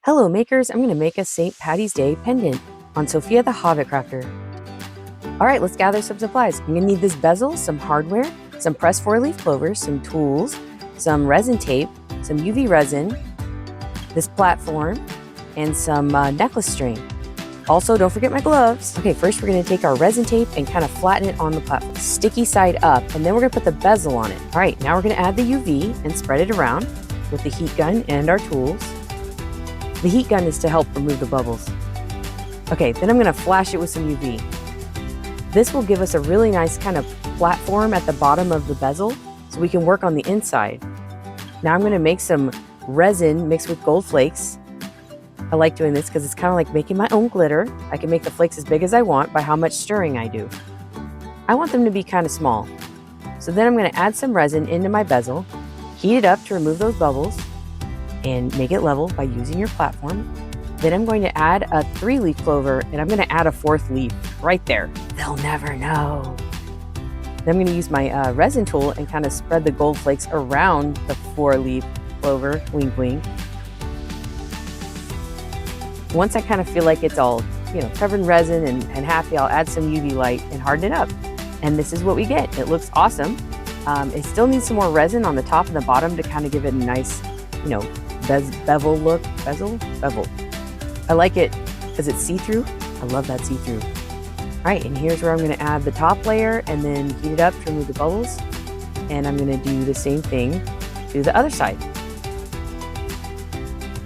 Hello makers, I'm going to make a St. Patty's Day pendant on Sophia the Hobbit Crafter. Alright, let's gather some supplies. I'm going to need this bezel, some hardware, some pressed 4-leaf clover, some tools, some resin tape, some UV resin, this platform, and some necklace string. Also, don't forget my gloves. Okay, first we're going to take our resin tape and kind of flatten it on the platform. Sticky side up, and then we're going to put the bezel on it. Alright, now we're going to add the UV and spread it around with the heat gun and our tools. The heat gun is to help remove the bubbles. Okay, then I'm going to flash it with some UV. This will give us a really nice kind of platform at the bottom of the bezel so we can work on the inside. Now I'm going to make some resin mixed with gold flakes. I like doing this because it's kind of like making my own glitter. I can make the flakes as big as I want by how much stirring I do. I want them to be kind of small. So then I'm going to add some resin into my bezel, heat it up to remove those bubbles, and make it level by using your platform. Then I'm going to add a 3-leaf clover, and I'm going to add a 4th leaf right there. They'll never know. Then I'm going to use my resin tool and kind of spread the gold flakes around the 4-leaf clover, wink wink. Once I kind of feel like it's all, covered in resin and happy, I'll add some UV light and harden it up. And this is what we get. It looks awesome. It still needs some more resin on the top and the bottom to kind of give it a nice, bevel look. Bezel? I like it because it's see-through. I love that see-through. All right, and here's where I'm going to add the top layer and then heat it up to remove the bubbles. And I'm going to do the same thing to the other side.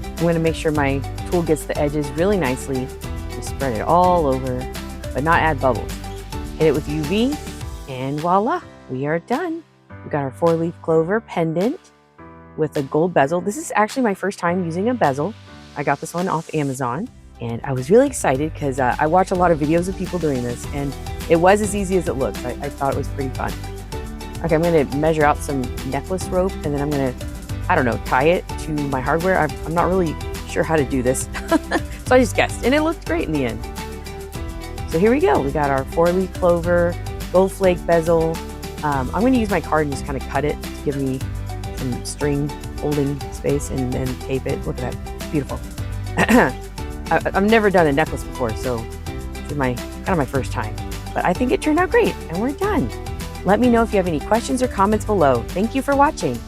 I'm going to make sure my tool gets the edges really nicely. Just spread it all over, but not add bubbles. Hit it with UV, and voila, we are done. We've got our 4-leaf clover pendant with a gold bezel. This is actually my first time using a bezel. I got this one off Amazon, and I was really excited because I watch a lot of videos of people doing this, and it was as easy as it looks. I thought it was pretty fun. Okay, I'm going to measure out some necklace rope, and then I'm going to, tie it to my hardware. I'm not really sure how to do this, so I just guessed, and it looked great in the end. So here we go. We got our 4-leaf clover, gold flake bezel. I'm going to use my card and just kind of cut it to give me some string holding space, and then tape it. Look at that, beautiful. I've never done a necklace before, so this is kind of my first time, but I think it turned out great, and we're done. Let me know if you have any questions or comments below. Thank you for watching.